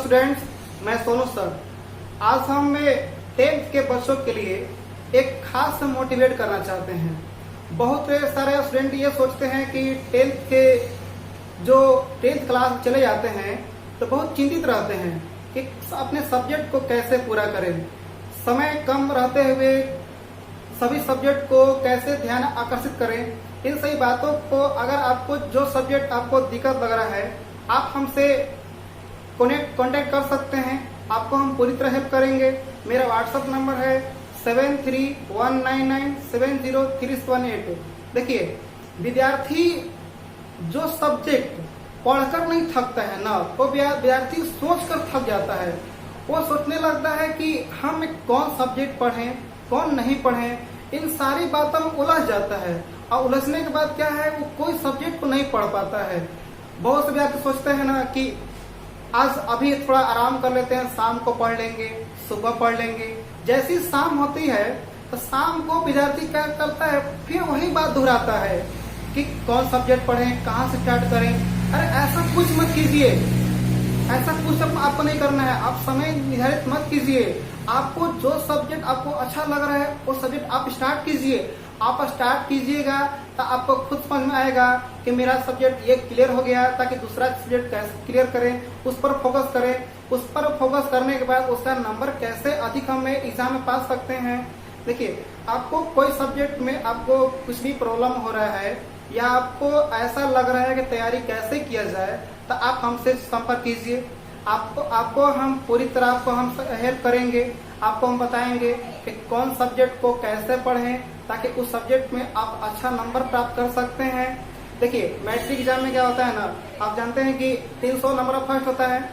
Students, मैं Sonu sir. आज हम 10th के बच्चों के लिए एक खास मोटिवेट करना चाहते हैं। बहुत सारे स्टूडेंट ये सोचते हैं कि 10th क्लास चले जाते हैं तो बहुत चिंतित रहते हैं कि अपने सब्जेक्ट को कैसे पूरा करें। समय कम रहते हुए सभी सब्जेक्ट को कैसे ध्यान आकर्षित करें। इन सही बातों को अगर आपको जो सब्जेक्ट आपको दिक्कत लग रहा है, आप हमसे कॉन्टेक्ट कर सकते हैं। आपको हम पूरी तरह हेल्प करेंगे। मेरा व्हाट्सएप नंबर है 7319970318। देखिए, विद्यार्थी जो सब्जेक्ट पढ़कर नहीं थकता है ना, वो विद्यार्थी सोचकर थक जाता है। वो सोचने लगता है कि हम कौन सब्जेक्ट पढ़ें, कौन नहीं पढ़ें। इन सारी बातों में उलझ जाता है और उलझने के बाद क्या है, वो कोई सब्जेक्ट को नहीं पढ़ पाता है। बहुत से विद्यार्थी सोचते हैं ना कि आज अभी थोड़ा आराम कर लेते हैं, शाम को पढ़ लेंगे, सुबह पढ़ लेंगे। जैसी शाम होती है तो शाम को विद्यार्थी क्या करता है, फिर वही बात दोहराता है कि कौन सब्जेक्ट पढ़ें, कहाँ से स्टार्ट करें। अरे ऐसा कुछ मत कीजिए, ऐसा कुछ आपको नहीं करना है। आप समय निर्धारित मत कीजिए। आपको जो सब्जेक्ट आपको अच्छा लग रहा है वो सब्जेक्ट आप स्टार्ट कीजिए। आप स्टार्ट कीजिएगा तो आपको खुद समझ में आएगा कि मेरा सब्जेक्ट ये क्लियर हो गया, ताकि दूसरा सब्जेक्ट कैसे क्लियर करें, उस पर फोकस करें। उस पर फोकस करने के बाद उसका नंबर कैसे अधिक हम एग्जाम में पा सकते हैं। देखिए, आपको कोई सब्जेक्ट में आपको कुछ भी प्रॉब्लम हो रहा है या आपको ऐसा लग रहा है कि तैयारी कैसे किया जाए, तो आप हमसे संपर्क कीजिए। आपको हम पूरी तरह आपको हम हेल्प करेंगे। आपको हम बताएंगे कि कौन सब्जेक्ट को कैसे पढ़ें ताकि उस सब्जेक्ट में आप अच्छा नंबर प्राप्त कर सकते हैं। देखिए, मैट्रिक एग्जाम में क्या होता है ना, आप जानते हैं कि 300 नंबर फर्स्ट होता है।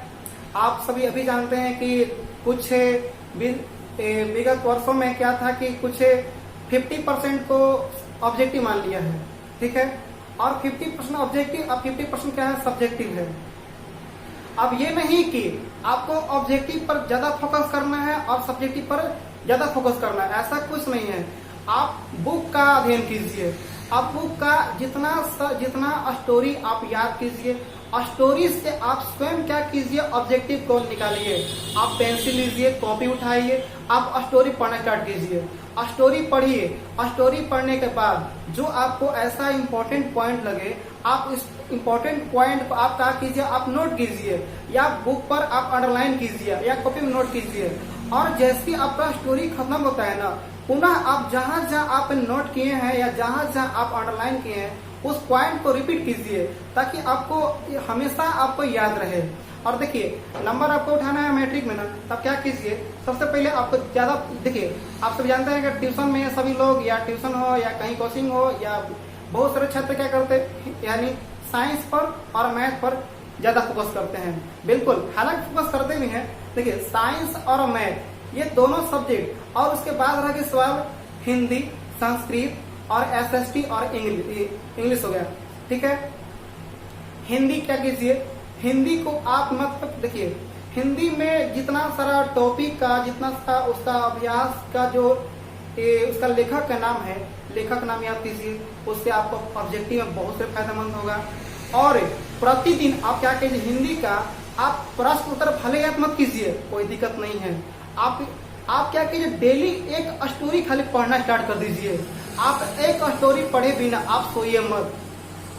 आप सभी अभी जानते हैं कि कुछ विगत वर्षों में क्या था कि कुछ 50% को ऑब्जेक्टिव मान लिया है, ठीक है। और 50% ऑब्जेक्टिव, अब 50% क्या है, सब्जेक्टिव है। अब ये नहीं कि आपको ऑब्जेक्टिव पर ज्यादा फोकस करना है और सब्जेक्टिव पर ज्यादा फोकस करना है, ऐसा कुछ नहीं है। आप बुक का अध्ययन कीजिए। आप बुक का जितना स्टोरी आप याद कीजिए, स्टोरी से आप स्वयं क्या कीजिए, ऑब्जेक्टिव को निकालिए। आप पेंसिल लीजिए, कॉपी उठाइए, आप स्टोरी पढ़ना स्टार्ट कीजिए। स्टोरी पढ़िए। स्टोरी पढ़ने के बाद जो आपको ऐसा इम्पोर्टेंट पॉइंट लगे, आप इस इम्पोर्टेंट पॉइंट को आप क्या कीजिए, आप नोट कीजिए, या बुक पर आप अंडरलाइन कीजिए या कॉपी में नोट कीजिए। और जैसे आपका स्टोरी खत्म होता है ना, पुनः आप जहां जहां आप नोट किए हैं या जहां जहां आप अंडरलाइन किए हैं, उस पॉइंट को रिपीट कीजिए ताकि आपको हमेशा आपको याद रहे। और देखिए, नंबर आपको उठाना है मैट्रिक में ना, तब क्या कीजिए, सबसे पहले आपको ज्यादा, देखिए आप सब जानते हैं कि ट्यूशन में सभी लोग, या ट्यूशन हो या कहीं कोचिंग हो, या बहुत सारे छात्र क्या करते हैं, यानी साइंस पर और मैथ पर ज्यादा फोकस करते हैं। बिल्कुल, हालांकि फोकस करते भी हैं। देखिए, साइंस और मैथ ये दोनों सब्जेक्ट, और उसके बाद रह गए सवाल हिंदी, संस्कृत और एसएसटी और इंग्लिश हो गया, ठीक है। हिंदी क्या कीजिए, हिंदी को आप मत देखिए, हिंदी में जितना सारा टॉपिक का, जितना सा उसका अभ्यास का जो उसका लेखक का नाम है, लेखक नाम याद कीजिए। उससे आपको ऑब्जेक्टिव में बहुत से फायदेमंद होगा। और प्रतिदिन आप क्या कीजिए, हिंदी का आप प्रश्न उत्तर भले याद मत कीजिए, कोई दिक्कत नहीं है। आप क्या कीजिए, डेली एक स्टोरी खाली पढ़ना स्टार्ट कर दीजिए। आप एक स्टोरी पढ़े बिना आप सोइए मत।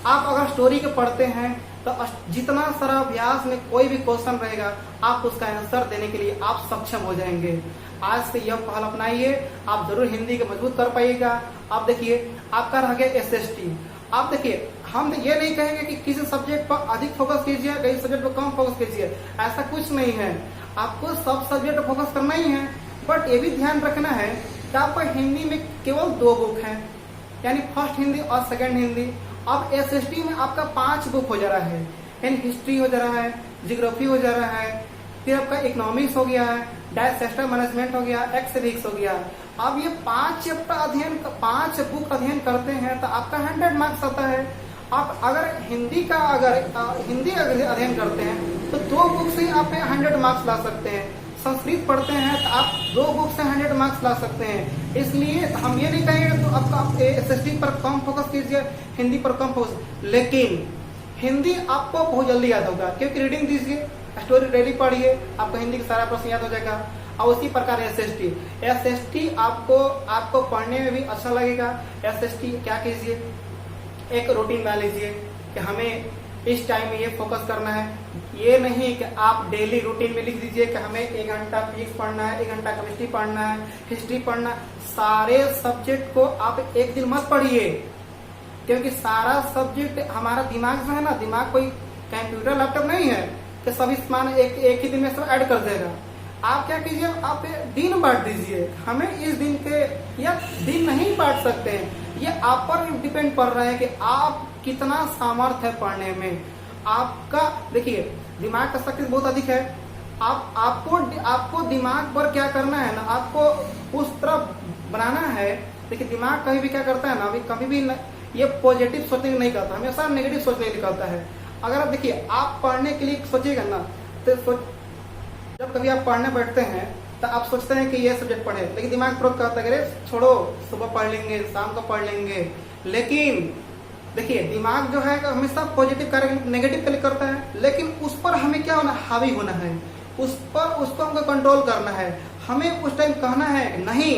आप अगर स्टोरी के पढ़ते हैं तो जितना सारा अभ्यास में कोई भी क्वेश्चन रहेगा, आप उसका आंसर देने के लिए आप सक्षम हो जाएंगे। आज से यह पहल अपनाइए, आप जरूर हिंदी को मजबूत कर पाइएगा। आप देखिए, आपका रह गया एसएसटी। आप देखिए, हम ये नहीं कहेंगे कि किसी सब्जेक्ट पर अधिक फोकस कीजिए, किसी सब्जेक्ट पर कम फोकस कीजिए, ऐसा कुछ नहीं है। आपको सब सब्जेक्ट पर फोकस करना ही है। बट ये भी ध्यान रखना है कि आपको हिंदी में केवल 2 बुक हैं, यानी फर्स्ट हिंदी और सेकंड हिंदी। अब एसएसटी में आपका 5 बुक हो जा रहा है, यानी हिस्ट्री हो जा रहा है, जियोग्राफी हो जा रहा है, फिर आपका इकोनॉमिक्स हो गया है, डायसेस्टर मैनेजमेंट हो गया, एक्स हो गया। अब ये 5 बुक अध्ययन करते हैं तो आपका 100 मार्क्स आता है। आप अगर हिंदी अध्ययन करते हैं तो 2 बुक से आप 100 मार्क्स ला सकते हैं। संस्कृत पढ़ते हैं तो आप 2 बुक से 100 मार्क्स ला सकते हैं। इसलिए हम ये नहीं कहेंगे तो आपका एसएसटी पर कम फोकस कीजिए, हिंदी पर कम फोकस। लेकिन हिंदी आपको बहुत जल्दी याद होगा, क्योंकि रीडिंग दीजिए, स्टोरी डेली पढ़िए, आपको हिंदी का सारा प्रश्न याद हो जाएगा। और उसी प्रकार एसएसटी आपको पढ़ने में भी अच्छा लगेगा। एसएसटी क्या कीजिए, एक रूटीन बना लीजिए कि हमें इस टाइम में ये फोकस करना है। ये नहीं कि आप डेली रूटीन में लिख दीजिए कि हमें 1 घंटा फिजिक्स पढ़ना है, 1 घंटा केमिस्ट्री पढ़ना है, हिस्ट्री पढ़ना है। सारे सब्जेक्ट को आप एक दिन मत पढ़िए, क्योंकि सारा सब्जेक्ट हमारा दिमाग जो है ना, दिमाग कोई कंप्यूटर लैपटॉप नहीं है कि सभी सामान एक ही दिन में सब ऐड कर देगा। आप क्या कीजिए, आप दिन बांट दीजिए। हमें इस दिन के या दिन नहीं बांट सकते हैं, ये आप पर डिपेंड कर रहा है कि आप कितना सामर्थ्य है पढ़ने में। आपका देखिए दिमाग का शक्ति बहुत अधिक है। आपको दिमाग पर क्या करना है ना, आपको उस तरफ बनाना है। देखिए दिमाग कभी भी क्या करता है ना, अभी कभी भी ये पॉजिटिव सोचने नहीं करता, हमेशा नेगेटिव सोचने के करता है। अगर आप देखिए आप पढ़ने के लिए सोचिएगा ना, तो जब कभी आप पढ़ने बैठते हैं तो आप सोचते हैं कि ये सब्जेक्ट पढ़े, लेकिन दिमाग तुरंत कहता है कि छोड़ो, सुबह पढ़ लेंगे, शाम को पढ़ लेंगे। लेकिन देखिए दिमाग जो है हमेशा पॉजिटिव कार्य नेगेटिव के लिए करता है, लेकिन उस पर हमें क्या होना, हावी होना है, उसको हमको कंट्रोल करना है। हमें उस टाइम कहना है नहीं,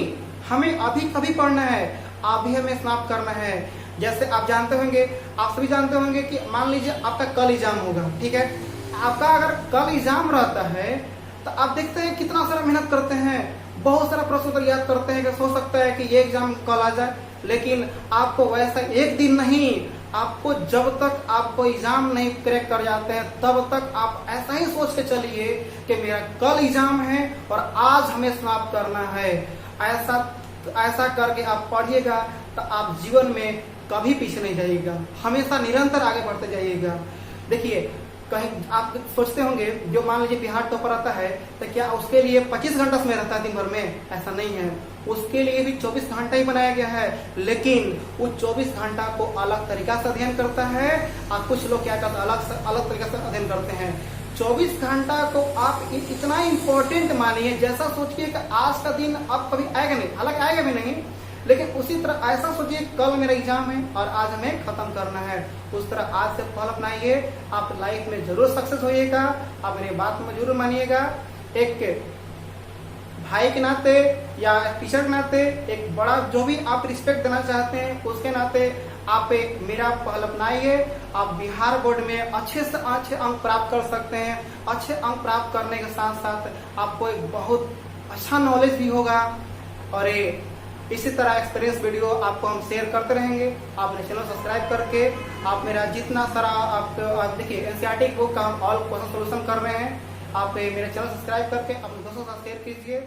हमें अभी कभी पढ़ना है, अभी हमें समाप्त करना है। जैसे आप जानते होंगे, आप सभी जानते होंगे कि मान लीजिए आपका कल एग्जाम होगा, ठीक है। आपका अगर कल एग्जाम रहता है तो आप देखते हैं कितना सारा मेहनत करते हैं, बहुत सारा प्रश्न उत्तर याद करते हैं कि हो सकता है कि ये एग्जाम कल आ जाए। लेकिन आपको वैसा एक दिन नहीं, आपको जब तक आपको एग्जाम नहीं क्रैक कर जाते हैं तब तक आप ऐसा ही सोच के चलिए कि मेरा कल एग्जाम है और आज हमें समाप्त करना है। ऐसा करके आप पढ़िएगा तो आप जीवन में कभी पीछे नहीं जाइएगा, हमेशा निरंतर आगे बढ़ते जाइएगा। देखिए कहीं आप सोचते होंगे जो मान लीजिए बिहार टॉपर आता है तो क्या उसके लिए 25 घंटा समय रहता है दिन भर में? ऐसा नहीं है, उसके लिए भी 24 घंटा ही बनाया गया है। लेकिन वो 24 घंटा को अलग तरीका से अध्ययन करता है और कुछ लोग क्या करते हैं, अलग तरीका से अध्ययन करते हैं। 24 घंटा को आप इतना इम्पोर्टेंट मानिए, जैसा सोचिए कि आज का दिन अब कभी आएगा नहीं, हालांकि आएगा भी नहीं, लेकिन उसी तरह ऐसा सोचिए कल मेरा एग्जाम है और आज हमें खत्म करना है। उस तरह आज से पहल अपनाइए, आप लाइफ में जरूर सक्सेस होइएगा। आप मेरी बात में जरूर मानिएगा। एक भाई के नाते या टीचर के नाते, एक बड़ा जो भी आप रिस्पेक्ट देना चाहते हैं उसके नाते आप एक मेरा पहल अपनाइए। आप बिहार बोर्ड में अच्छे से अच्छे अंक प्राप्त कर सकते हैं। अच्छे अंक प्राप्त करने के साथ साथ आपको एक बहुत अच्छा नॉलेज भी होगा। और इसी तरह एक्सपीरियंस वीडियो आपको हम शेयर करते रहेंगे। आप मेरे चैनल सब्सक्राइब करके आप मेरा जितना सारा आप देखिए एनसीईआरटी बुक का हम ऑल क्वेश्चन सोल्यूशन कर रहे हैं। आप मेरे चैनल सब्सक्राइब करके अपने दोस्तों के साथ शेयर कीजिए।